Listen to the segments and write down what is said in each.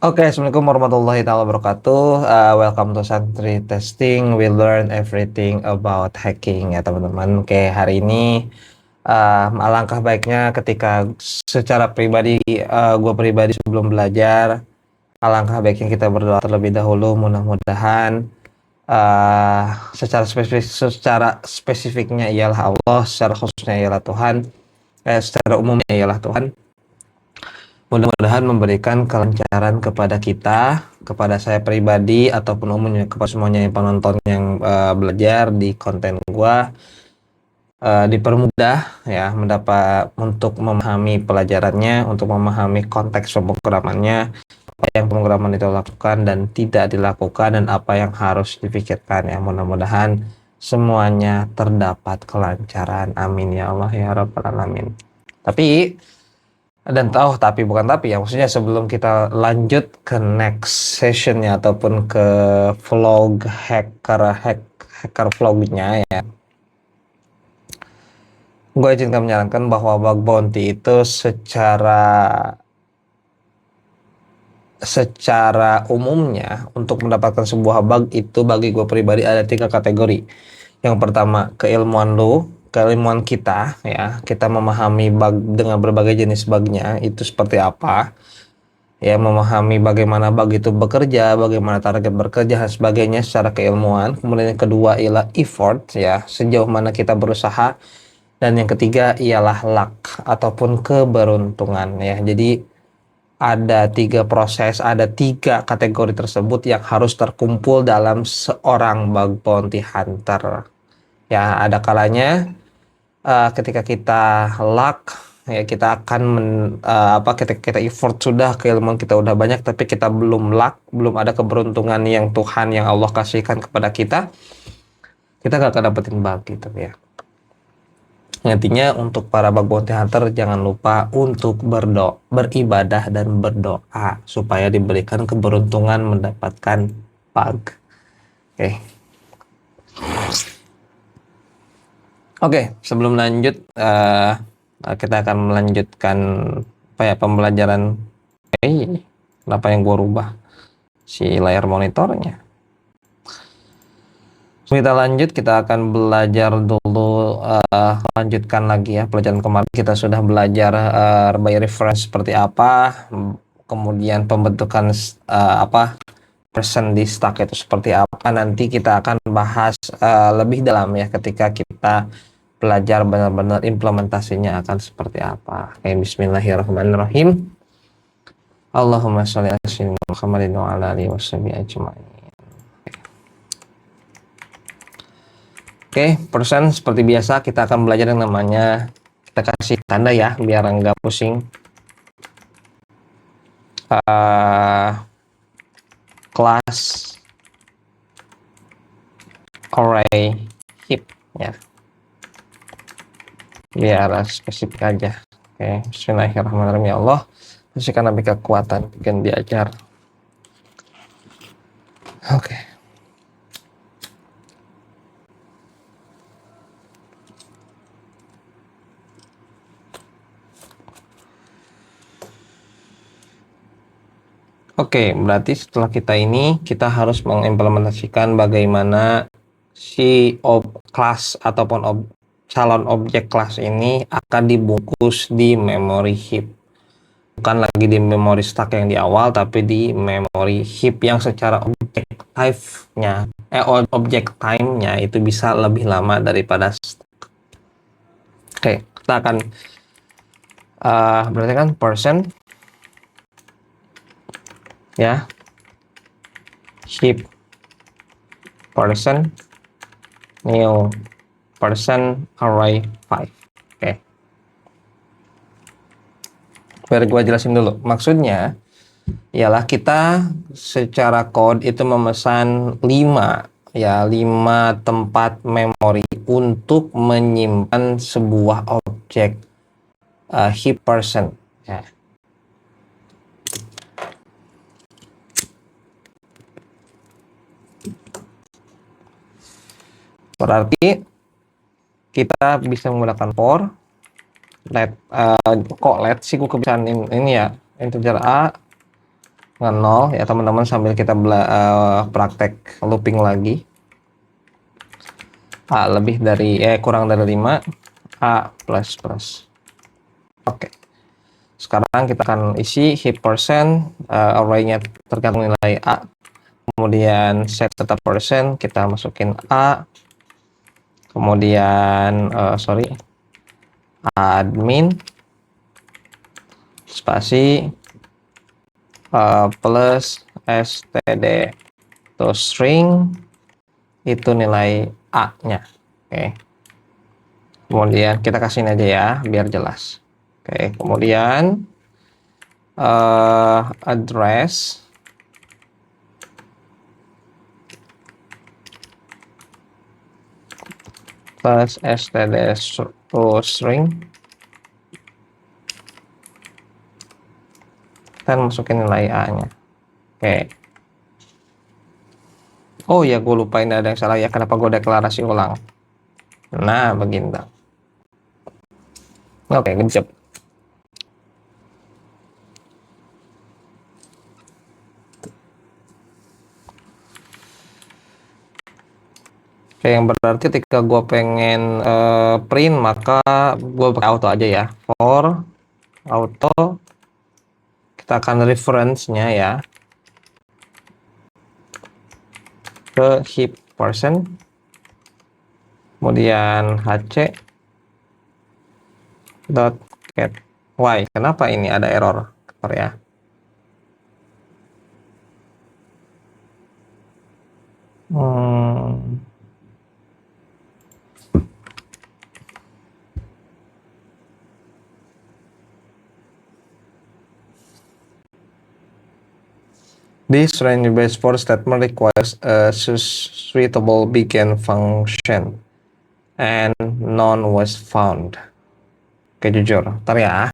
Oke, Assalamualaikum warahmatullahi taala wabarakatuh. Welcome to Santri Testing. We learn everything about hacking ya teman-teman. Oke, hari ini alangkah baiknya ketika secara pribadi, gue pribadi sebelum belajar, alangkah baiknya kita berdoa terlebih dahulu. Mudah-mudahan uh, secara spesifiknya ialah Allah, secara khususnya ialah Tuhan, secara umumnya ialah Tuhan. Mudah-mudahan memberikan kelancaran kepada kita, kepada saya pribadi, ataupun umumnya kepada semuanya yang penonton yang belajar di konten gua, dipermudah ya untuk memahami pelajarannya, untuk memahami konteks pemrogramannya, apa yang pemrograman itu lakukan dan tidak dilakukan, dan apa yang harus dipikirkan ya. Mudah-mudahan semuanya terdapat kelancaran. Amin ya Allah ya Rabbal Alamin. Tapi bukan tapi ya, maksudnya sebelum kita lanjut ke next sessionnya ataupun ke vlog hacker vlognya ya, gue izinkan menyarankan bahwa bug bounty itu secara umumnya untuk mendapatkan sebuah bug itu bagi gue pribadi ada 3 kategori. Yang pertama, keilmuan kita ya, kita memahami bug dengan berbagai jenis bugnya itu seperti apa ya, memahami bagaimana bug itu bekerja, bagaimana target bekerja dan sebagainya secara keilmuan. Kemudian yang kedua ialah effort ya, sejauh mana kita berusaha, dan yang ketiga ialah luck ataupun keberuntungan ya. Jadi ada 3 kategori tersebut yang harus terkumpul dalam seorang bug bounty hunter ya. Ada kalanya ketika kita luck ya, kita akan ketika kita effort sudah, keilmuan kita udah banyak, tapi kita belum luck, belum ada keberuntungan yang Tuhan, yang Allah kasihkan kepada kita gak akan dapetin bug gitu ya. Nantinya untuk para bug bounty hunter, jangan lupa untuk beribadah dan berdoa supaya diberikan keberuntungan mendapatkan bug. Oke, sebelum lanjut, kita akan melanjutkan pembelajaran. Kenapa yang gua rubah si layar monitornya? Kita lanjut, kita akan belajar dulu, lanjutkan lagi ya pelajaran kemarin. Kita sudah belajar by reference seperti apa, kemudian pembentukan person di stack itu seperti apa. Nanti kita akan bahas lebih dalam ya ketika kita belajar benar-benar implementasinya akan seperti apa. Bismillahirrahmanirrahim. Allahumma sholli ala sayyidina Muhammadin wa ala alihi washabihi ajma'in. Oke, person seperti biasa kita akan belajar yang namanya, kita kasih tanda ya biar nggak pusing. Class array heap ya, biar spesifik aja. Oke, bismillahirrahmanirrahim. Ya Allah, kasihkan nabi kekuatan bikin diajar. Oke. Oke, berarti setelah kita harus mengimplementasikan bagaimana si class ataupun calon objek kelas ini akan dibungkus di memory heap. Bukan lagi di memory stack yang di awal, tapi di memory heap yang secara object time-nya itu bisa lebih lama daripada stack. Oke, kita akan berarti kan person ya, heap person new person array 5. Oke. Biar gue jelasin dulu. Maksudnya ialah kita secara code itu memesan 5 tempat memori untuk menyimpan sebuah objek heap person ya. Berarti kita bisa menggunakan for let sih gue kebiasaan ini ya, integer a dengan 0 ya teman-teman, sambil kita praktek looping lagi. A lebih dari kurang dari 5, A plus plus. Oke. Sekarang kita akan isi heap percent, array-nya tergantung nilai A. Kemudian set data percent, kita masukin A. Kemudian admin spasi plus std to string, itu nilai A-nya. Oke. Kemudian kita kasihin aja ya biar jelas. Oke, kemudian address plus std to string, dan masukin nilai A-nya. Oke. Oh ya, gue lupain ada yang salah ya. Kenapa gue deklarasi ulang? Nah, begini. Oke, good job. Oke, yang berarti ketika gue pengen print, maka gue pakai auto aja ya. For auto, kita akan reference-nya ya ke heap percent, kemudian hc dot get y. Kenapa ini ada error ya? This range-based for statement requires a suitable begin function and none was found. Oke, jujur, ntar ya.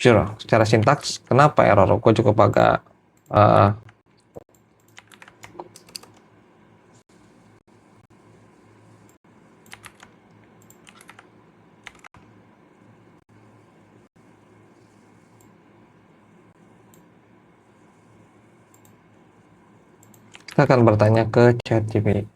Jujur, secara sintaks, kenapa error? Gue cukup agak kita akan bertanya ke ChatGPT.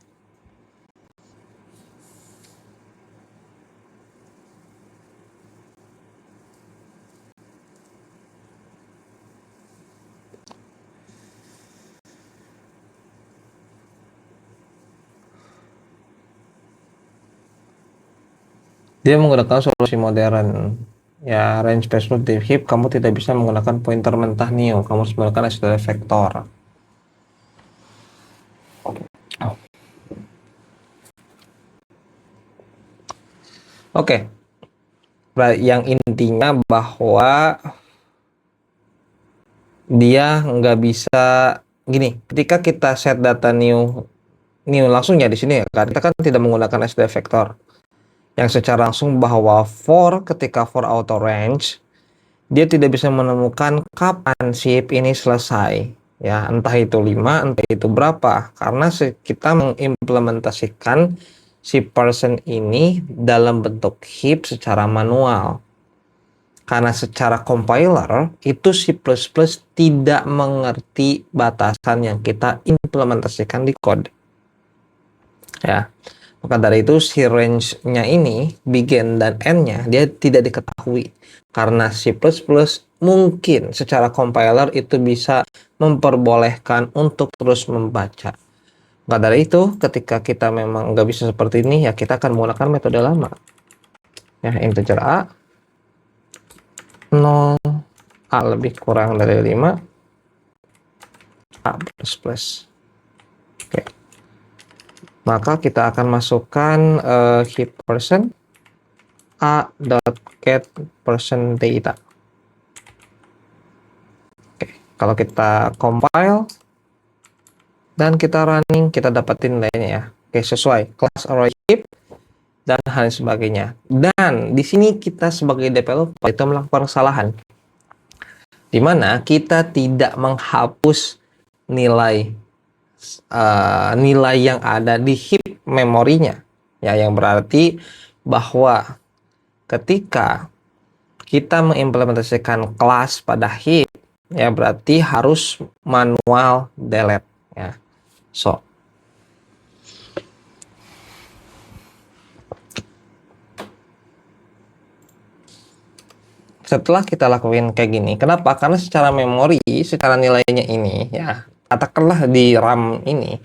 Dia menggunakan solusi modern ya, range based loop di heap. Kamu tidak bisa menggunakan pointer mentah new, kamu harus menggunakan std vector. Oke. Yang intinya bahwa dia nggak bisa gini, ketika kita set data new langsung ya di sini ya, kita kan tidak menggunakan std vector yang secara langsung, bahwa ketika for auto range dia tidak bisa menemukan kapan heap ini selesai ya, entah itu 5 entah itu berapa, karena kita mengimplementasikan si person ini dalam bentuk heap secara manual. Karena secara compiler itu C++ tidak mengerti batasan yang kita implementasikan di code. Ya. Maka dari itu si range-nya ini, begin dan end-nya dia tidak diketahui. Karena C++ mungkin secara compiler itu bisa memperbolehkan untuk terus membaca. Maka dari itu ketika kita memang nggak bisa seperti ini ya, kita akan menggunakan metode lama. Ya, integer A 0, A lebih kurang dari 5, A plus plus. Oke. Maka kita akan masukkan heap percent A dot get percent data. Oke. Kalau kita compile dan kita running, kita dapatin nilainya ya. Oke, sesuai class array heap dan hal sebagainya. Dan di sini kita sebagai developer itu melakukan kesalahan, di mana kita tidak menghapus nilai yang ada di heap memorinya ya, yang berarti bahwa ketika kita mengimplementasikan kelas pada heap ya berarti harus manual delete ya. So setelah kita lakuin kayak gini, kenapa? Karena secara memori, secara nilainya ini ya, katakanlah di RAM ini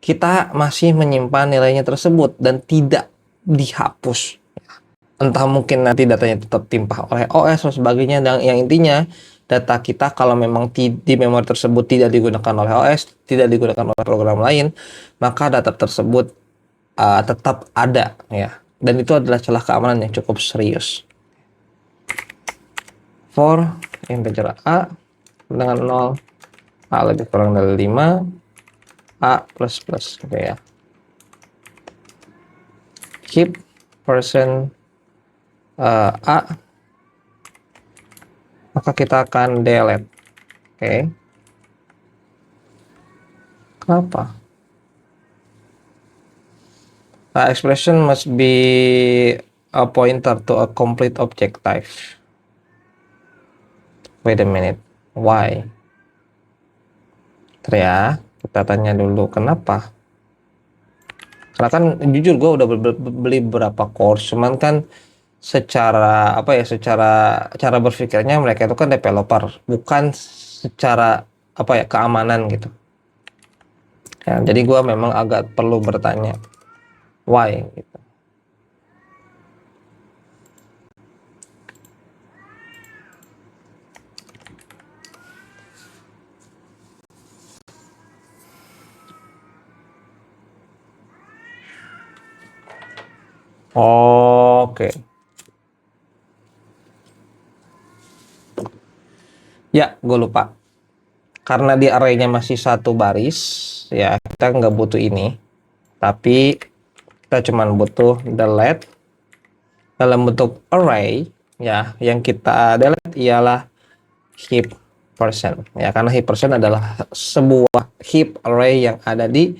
kita masih menyimpan nilainya tersebut dan tidak dihapus. Entah mungkin nanti datanya tetap timpah oleh OS dan sebagainya, dan yang intinya data kita kalau memang di memori tersebut tidak digunakan oleh OS, tidak digunakan oleh program lain, maka data tersebut tetap ada ya. Dan itu adalah celah keamanan yang cukup serius. For integer A dengan 0, A lebih kurang dari 5, A plus plus gitu ya. Keep percent A, maka kita akan delete. Oke. Kenapa? Expression must be a pointer to a complete object type. Wait a minute. Why? Ya, kita tanya dulu kenapa. Karena kan jujur gue udah beli beberapa course, cuman kan secara apa ya, secara cara berpikirnya mereka itu kan developer, bukan secara apa ya, keamanan gitu ya. Jadi gue memang agak perlu bertanya why gitu. Oke. Ya, gue lupa. Karena di arraynya masih satu baris, ya kita nggak butuh ini. Tapi kita cuma butuh delete dalam bentuk array, ya. Yang kita delete ialah heap percent, ya. Karena heap percent adalah sebuah heap array yang ada di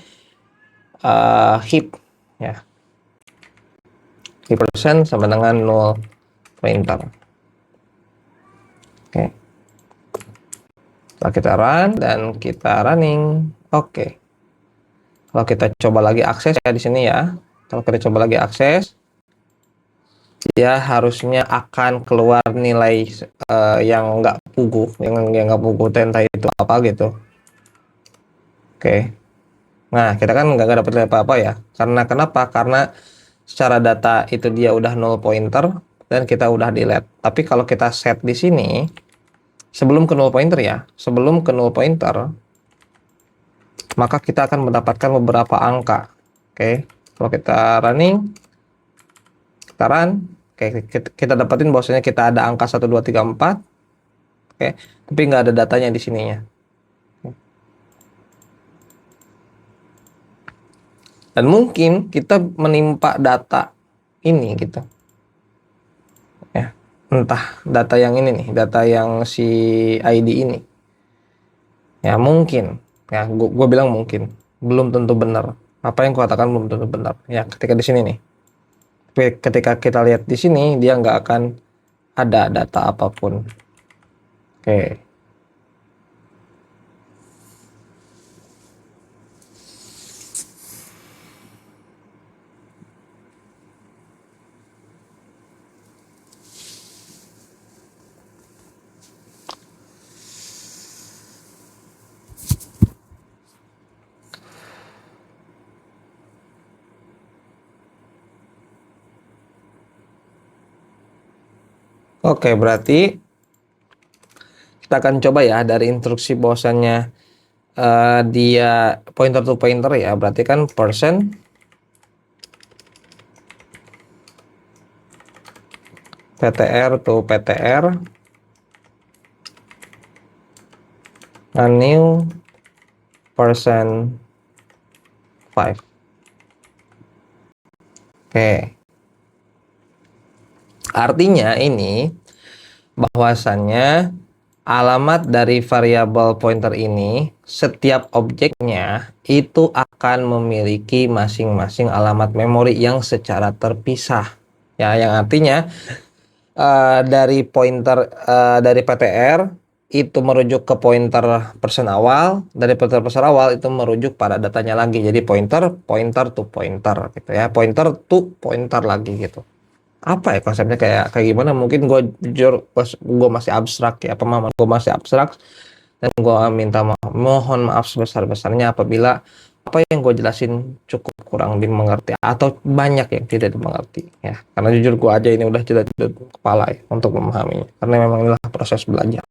heap, ya. Heap percent sama dengan null pointer. Oke. Setelah kita run dan kita running, oke. Kalau kita coba lagi akses ya di sini ya. Kalau kita coba lagi akses, dia harusnya akan keluar nilai yang nggak pugu, yang nggak pugu, entah itu apa gitu. Oke. Nah, kita kan nggak dapat nilai apa-apa ya. Karena kenapa? Karena secara data itu dia udah null pointer dan kita udah delete. Tapi kalau kita set di sini, sebelum ke null pointer ya, sebelum ke null pointer, maka kita akan mendapatkan beberapa angka. Oke, kalau kita running, kita run, oke, kita dapatin bahwasanya kita ada angka 1, 2, 3, 4. Oke, tapi nggak ada datanya di sininya. Dan mungkin kita menimpa data ini gitu. Ya, entah data yang ini nih, data yang si ID ini. Ya mungkin, ya gue bilang mungkin, belum tentu benar. Apa yang gue katakan belum tentu benar. Ya ketika di sini nih. Ketika kita lihat di sini, dia nggak akan ada data apapun. Oke. Oke, berarti kita akan coba ya dari instruksi bahwasannya dia pointer to pointer ya, berarti kan percent ptr to ptr new percent 5. Oke. Artinya ini bahwasannya alamat dari variabel pointer ini, setiap objeknya itu akan memiliki masing-masing alamat memori yang secara terpisah. Ya, yang artinya dari pointer dari PTR itu merujuk ke pointer persen awal, dari pointer persen awal itu merujuk pada datanya lagi. Jadi pointer to pointer gitu ya, pointer to pointer lagi gitu. Apa ya konsepnya, kayak kayak gimana? Mungkin gue jujur gue masih abstrak ya, pemahaman gue masih abstrak, dan gue minta mohon maaf sebesar-besarnya apabila apa yang gue jelasin cukup kurang dimengerti atau banyak yang tidak dimengerti ya, karena jujur gue aja ini udah tidak kepala ya untuk memahaminya, karena memang inilah proses belajar.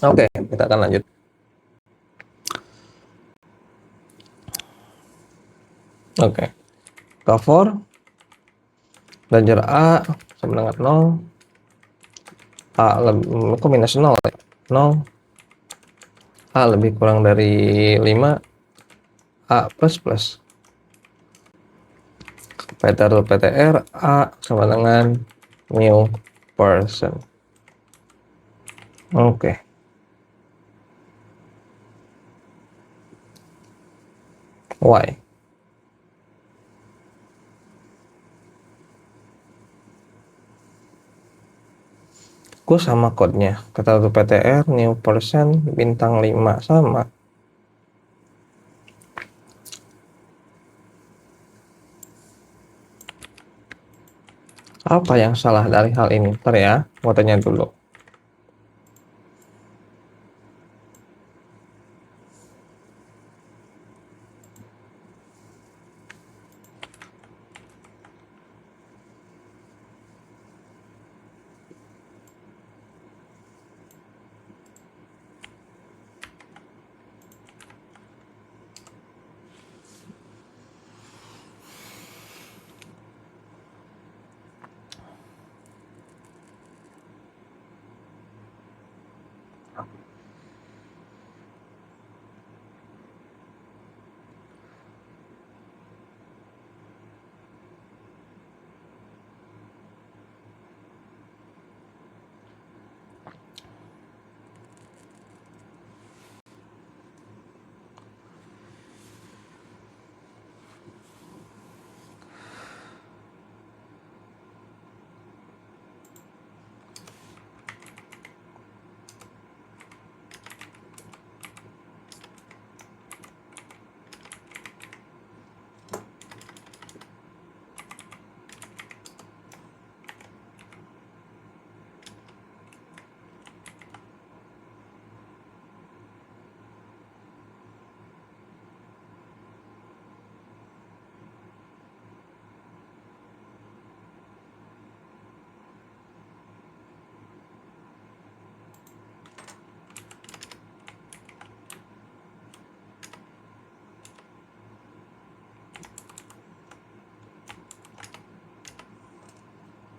Oke, kita akan lanjut. Oke, cover dan jarak A sama dengan 0, A lebih, kok minus 0 ya? 0, A lebih kurang dari 5, A plus plus. PTR atau PTR, A sama dengan new person. Oke. Y. Gue sama code-nya. Kata satu PTR, new person, bintang 5 sama. Apa yang salah dari hal ini? Ntar ya, gue tanya dulu.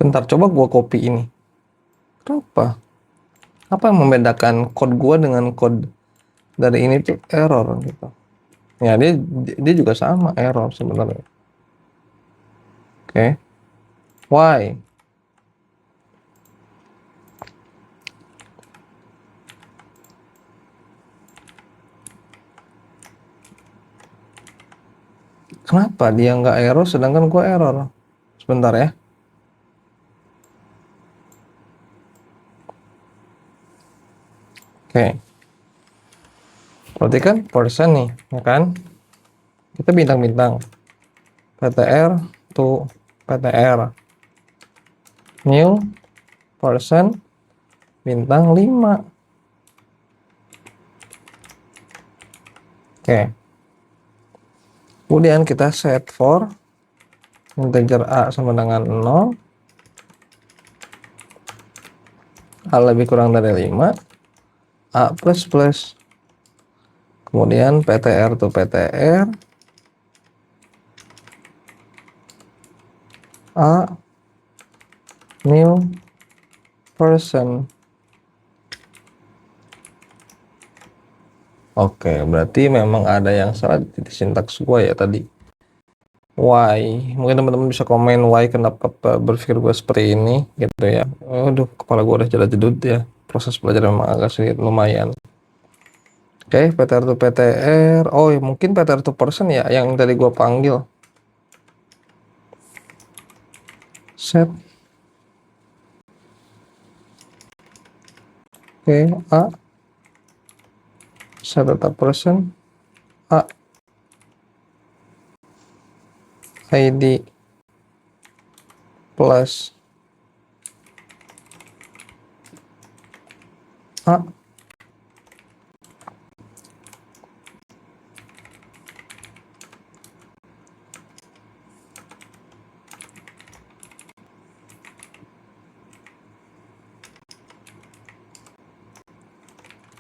Bentar, coba gue copy ini. Kenapa? Apa yang membedakan code gue dengan code dari ini tuh error gitu? Ya, dia juga sama error sebenarnya. Oke. Why? Kenapa dia nggak error sedangkan gue error? Sebentar ya. Oke. Berarti kan person nih, ya kan? Kita bintang-bintang. PTR to PTR. New person bintang 5. Oke. Kemudian kita set for integer A sama dengan 0. A lebih kurang dari 5. A plus plus. Kemudian PTR to PTR. A new person. Oke, berarti memang ada yang salah di sintaks gue ya tadi. Why? Mungkin teman-teman bisa komen why kenapa berpikir gue seperti ini gitu ya. Aduh, kepala gue udah jedut ya. Proses belajar memang agak sedikit lumayan. Oke, PTR to PTR. Oh, mungkin PTR to person ya yang tadi gue panggil. Set Oke, A set data person A ID plus A.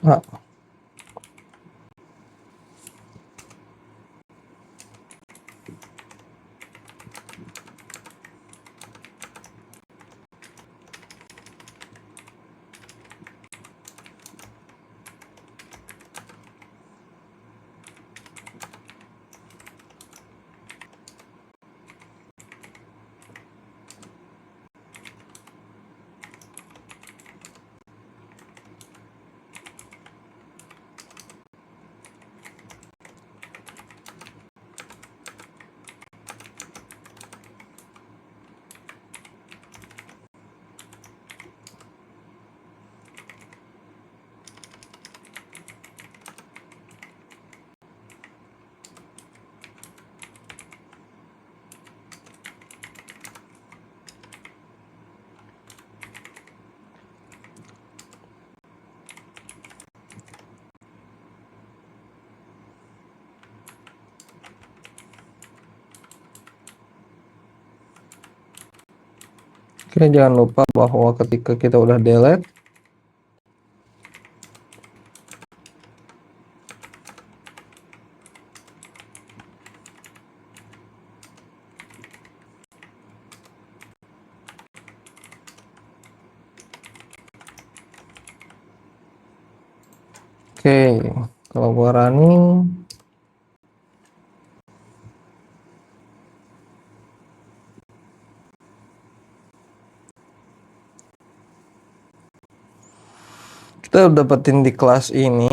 A. Oke, jangan lupa bahwa ketika kita udah delete, oke, kalau gua running, kita udah dapetin di kelas ini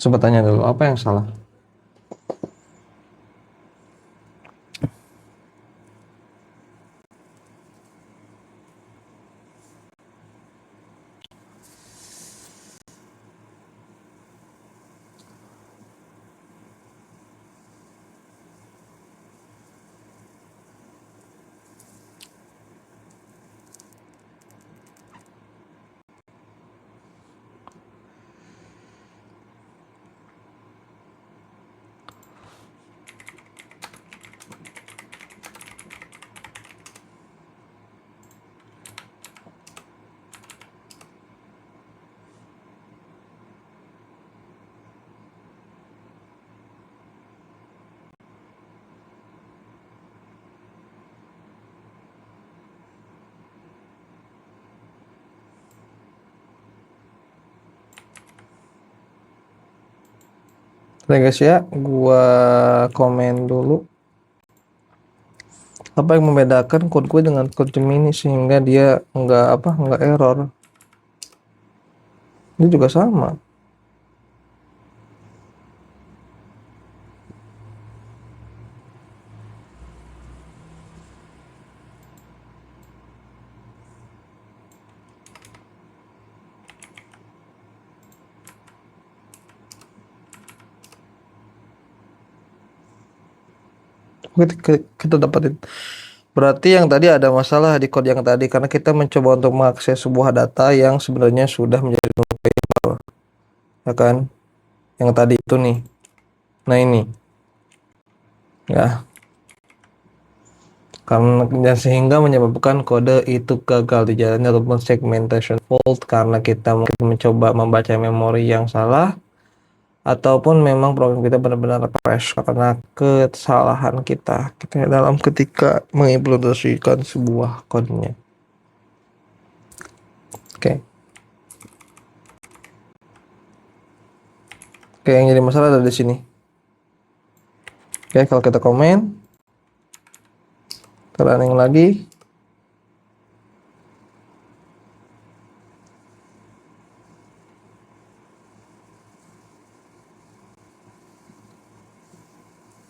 coba tanya dulu apa yang salah. Oke guys ya, gua komen dulu apa yang membedakan code gue dengan code Gemini sehingga dia nggak error. Ini juga sama. Kita dapatin. Berarti yang tadi ada masalah di code yang tadi karena kita mencoba untuk mengakses sebuah data yang sebenarnya sudah menjadi paper, ya kan? Yang tadi itu nih. Nah ini, ya. Karena sehingga menyebabkan kode itu gagal di jalannya ataupun segmentation fault karena kita mungkin mencoba membaca memori yang salah ataupun memang program kita benar-benar crash karena kesalahan kita dalam ketika mengimplementasikan sebuah code-nya. Oke. Oke, yang jadi masalah ada di sini. Oke, kalau kita komen, running lagi.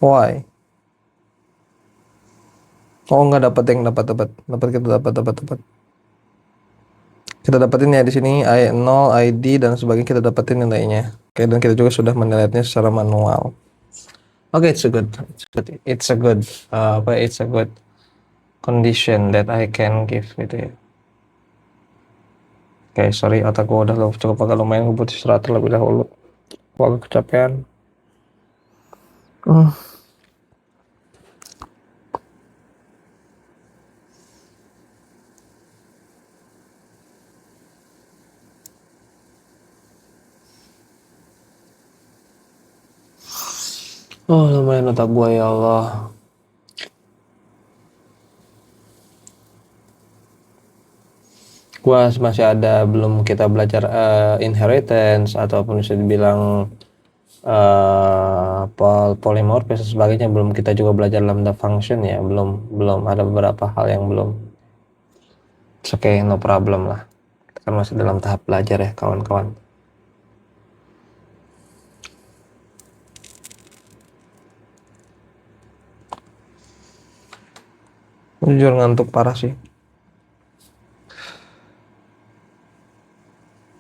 Why? Oh, nggak dapat yang dapat kita dapat. Kita dapetin ya di sini I0, ID dan sebagainya, kita dapetin nilainya. Oke, dan kita juga sudah menilainya secara manual. Oke, it's a good condition that I can give gitu ya. Oke, sorry, otak gua udah cukup agak lumayan, gue butuh istirahat terlebih dahulu. Gua agak kecapean. Oh, lumayan otak gua, ya Allah. Gua masih ada, belum kita belajar inheritance ataupun bisa dibilang polymorphism dan sebagainya, belum kita juga belajar lambda function ya, belum ada beberapa hal yang belum. It's okay, no problem lah, kita kan masih dalam tahap belajar ya kawan-kawan. Jujur ngantuk parah sih.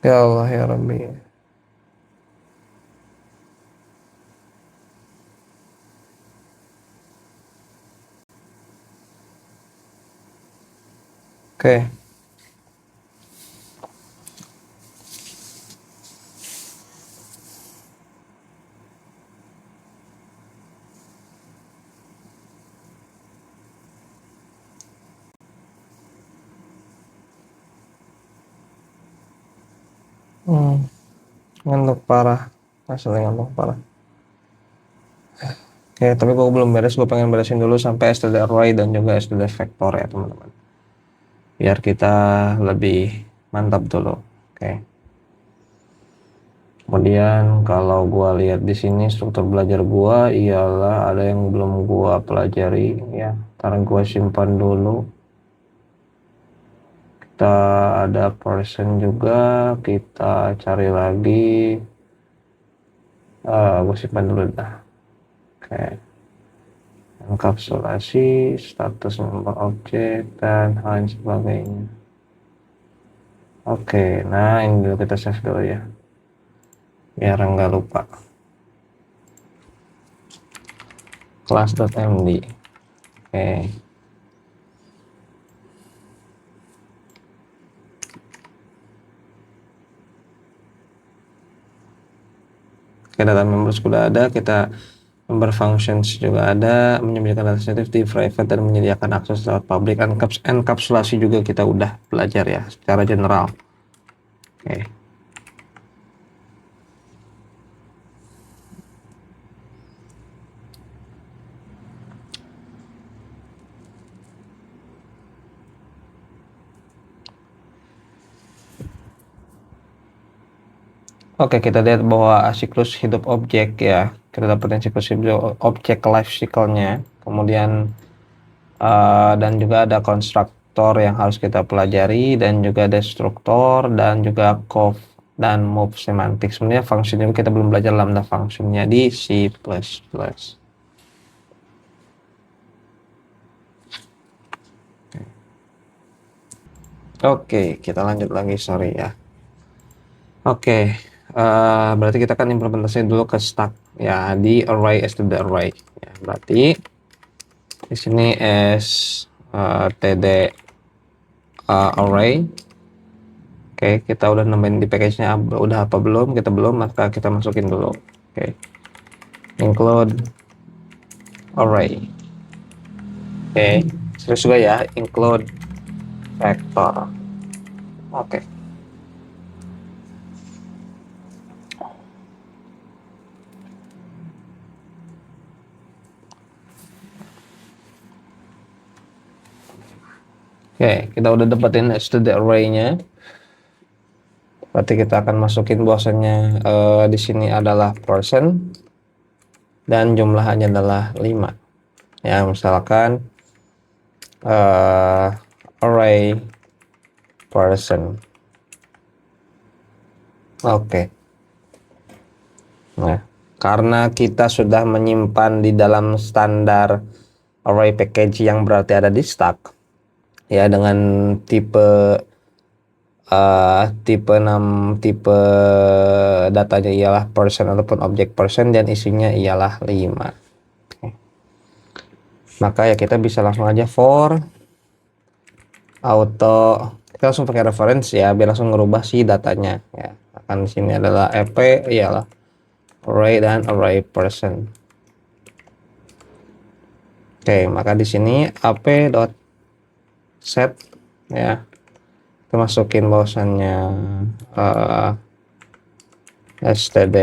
Ya Allah ya Rabbi. Oke. Ngantuk parah, asli ngantuk parah. Oke, tapi gue belum beres, gue pengen beresin dulu sampai std array dan juga std vector ya teman-teman, biar kita lebih mantap dulu. Oke. Kemudian kalau gua lihat di sini struktur belajar gua ialah ada yang belum gua pelajari ya, ntar gua simpan dulu. Kita ada person juga, kita cari lagi. Gua simpan dulu dah. Oke. Enkapsulasi, status member objek dan lain sebagainya. Oke, nah ini dulu kita save dulu ya, biar nggak lupa. Class.md. Oke. Data members sudah ada, kita member functions juga ada, menyediakan data sensitif di private dan menyediakan akses lewat public. Enkapsulasi juga kita udah belajar ya secara general. Oke. Oke, kita lihat bahwa siklus hidup objek ya, kita dapetin siklus hidup objek life cycle-nya, kemudian dan juga ada konstruktor yang harus kita pelajari, dan juga destruktor, dan juga conv dan move semantik. Sebenarnya function juga kita belum belajar lambda functionnya di C++. Oke, kita lanjut lagi, sorry ya. Oke, berarti kita kan implementasi dulu ke stack ya di array std array ya, berarti di sini std array. Oke, kita udah nambahin di package-nya, udah apa belum? Kita belum, maka kita masukin dulu. Oke, include array. Oke, serius juga ya, include vector. Oke. Oke, kita udah dapetin std array-nya. Berarti kita akan masukin bahwasannya di sini adalah person dan jumlahnya adalah 5. Ya, misalkan array person. Oke. Nah, karena kita sudah menyimpan di dalam standar array package yang berarti ada di stack, ya, dengan tipe tipe datanya ialah person ataupun objek person dan isinya ialah 5. Oke. Maka ya kita bisa langsung aja for auto, kita langsung pakai reference ya biar langsung ngerubah si datanya ya. Akan di sini adalah ep ialah array dan array person. Oke, maka di sini ap.set ya. Kita masukin bahwasannya std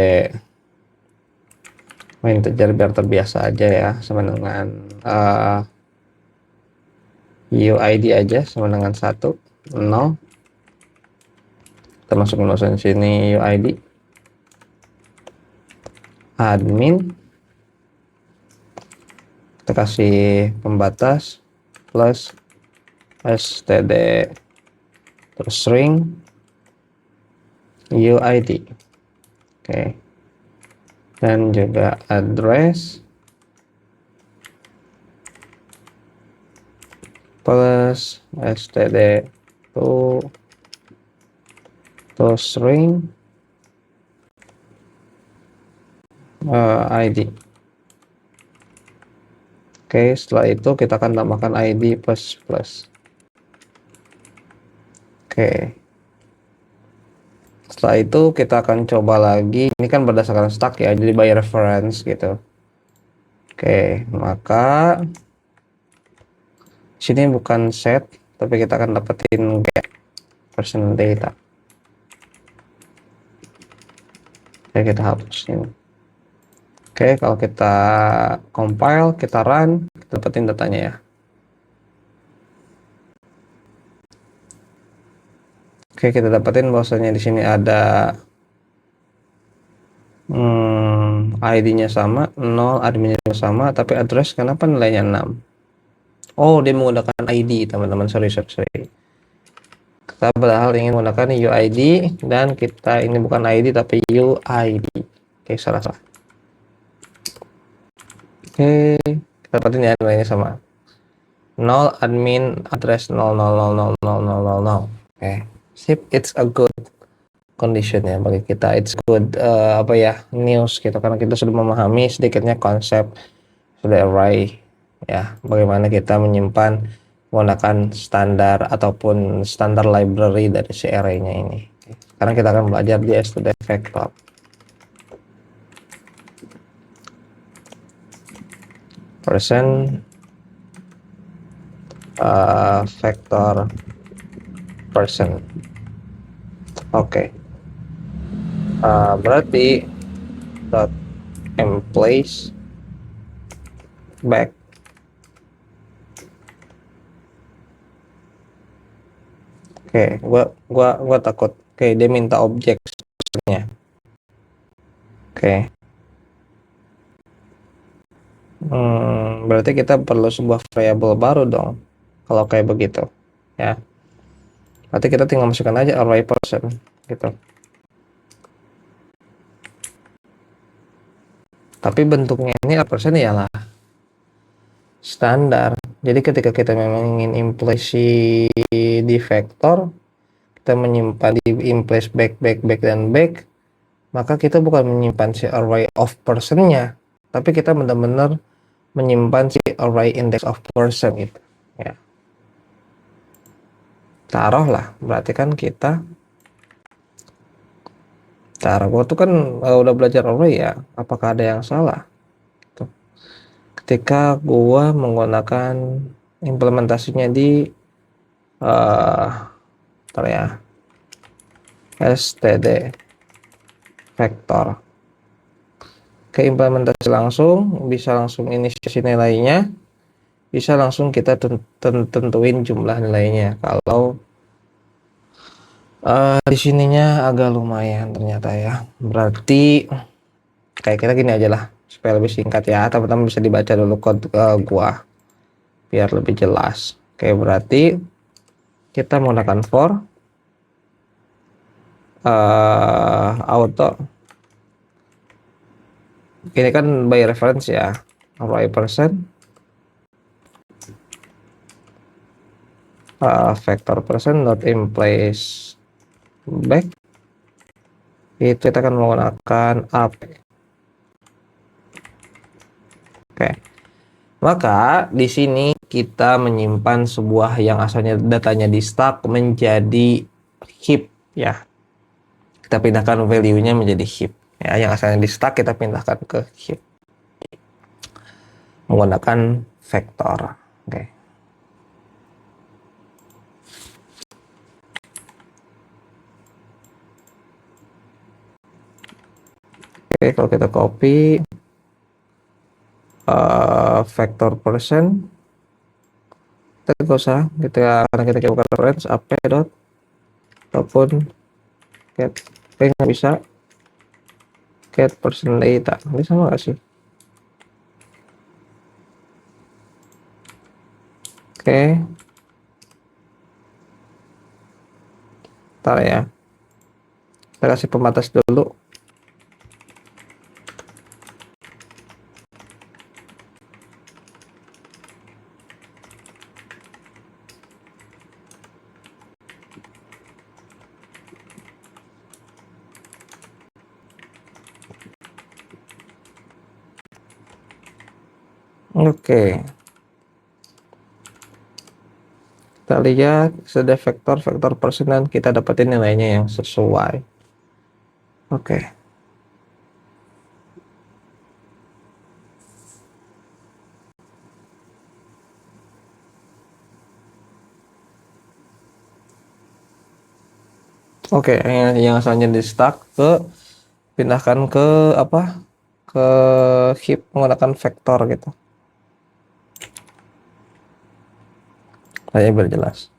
integer biar terbiasa aja ya, sama dengan uid aja sama dengan 1 0. Kita masukin bahwasannya sini uid admin, kita kasih pembatas plus std terus string uid. Oke. Dan juga address plus std to string id. Oke, setelah itu kita akan tambahkan id plus plus. Oke. Setelah itu kita akan coba lagi. Ini kan berdasarkan stack ya, jadi by reference gitu. Oke, maka sini bukan set, tapi kita akan dapetin get person data. Oke, kita hapus ini. Oke, kalau kita compile, kita run, kita dapetin datanya ya. Oke, kita dapetin bahwasanya di sini ada ID-nya sama, 0, adminnya sama, tapi address kenapa nilainya 6? Oh, dia menggunakan ID, teman-teman. Sorry. Kita padahal ingin menggunakan UID dan kita ini bukan ID tapi UID. Oke, salah. Oke, kita dapetin ya nilainya sama. 0 admin address 0000000. Oke, sip, it's a good condition ya bagi kita. It's good news gitu, karena kita sudah memahami sedikitnya konsep sudah array ya, bagaimana kita menyimpan menggunakan standar ataupun standar library dari si array-nya ini. Sekarang kita akan belajar di std vector. Person vector person. Oke. Berarti dot emplace back Oke, gua takut. Oke, dia minta objeknya. Oke. Berarti kita perlu sebuah variabel baru dong. Kalau kayak begitu, ya. Berarti kita tinggal masukkan aja array person gitu. Tapi bentuknya ini person ialah standar. Jadi ketika kita memang ingin implementasi di vektor, kita menyimpan di implement back dan back, maka kita bukan menyimpan si array of person-nya, tapi kita benar-benar menyimpan si array index of person itu ya. Taruhlah, berarti kan kita gua tuh kan udah belajar array ya, apakah ada yang salah ketika gua menggunakan implementasinya di std vector. Ke implementasi langsung, bisa langsung inisiasi nilainya, bisa langsung kita tentuin jumlah nilainya. Kalau di sininya agak lumayan ternyata ya. Berarti kayak kita gini aja lah supaya lebih singkat ya. Teman-teman bisa dibaca dulu kode gua biar lebih jelas. Oke, berarti kita menggunakan for auto. Ini kan by reference ya. By percent vector percent not in place back, itu kita akan menggunakan up. Oke, maka di sini kita menyimpan sebuah yang asalnya datanya di stack menjadi heap ya. Kita pindahkan value-nya menjadi heap ya, yang asalnya di stack kita pindahkan ke heap menggunakan vektor. Oke. Oke, kalau kita copy vector percent, kita nggak usah karena kita bukan reference ap dot ataupun get, nggak bisa get percent data, ini sama nggak sih? Oke, ntar ya, kita kasih pembatas dulu. Oke, kita lihat sudah vektor persen dan kita dapetin nilainya yang sesuai. Oke. Oke, yang asalnya di stack pindahkan ke apa? Ke heap menggunakan vektor gitu. Saya biar jelas.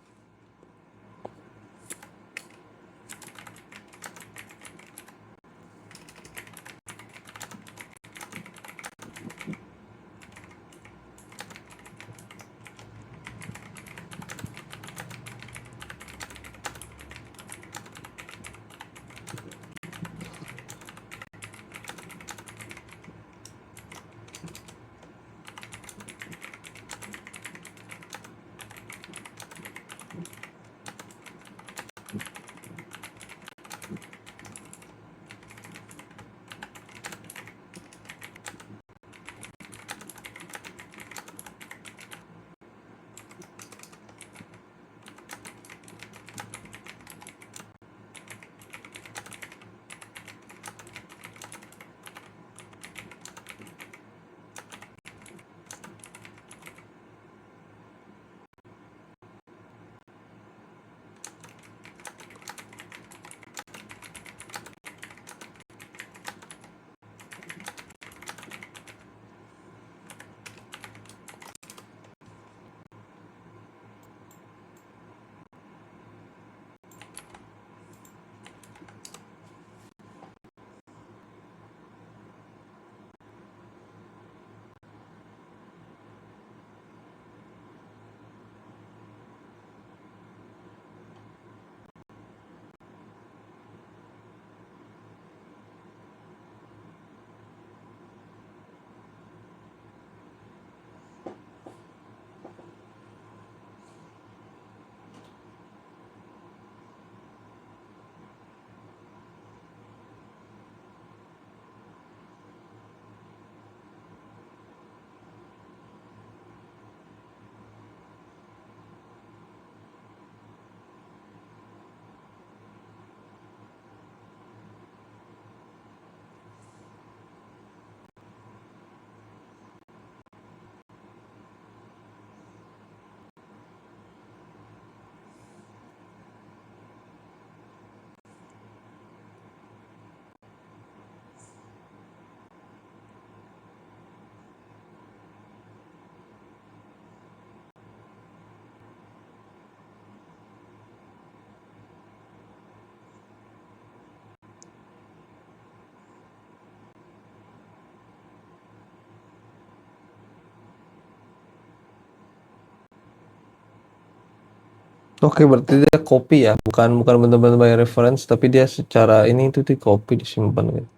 Oke, berarti dia copy ya, bukan benar-benar by reference, tapi dia secara ini itu di copy disimpan gitu.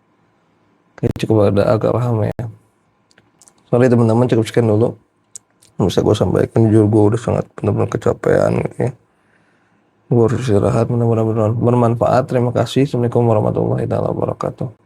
Oke, cukup ada agak paham ya. Sorry teman-teman, cukup sekian dulu. Bisa gue sampaikan, jujur gue udah sangat benar-benar kecapean gitu ya. Gue harus istirahat, mudah-mudahan bermanfaat. Terima kasih. Assalamualaikum warahmatullahi wabarakatuh.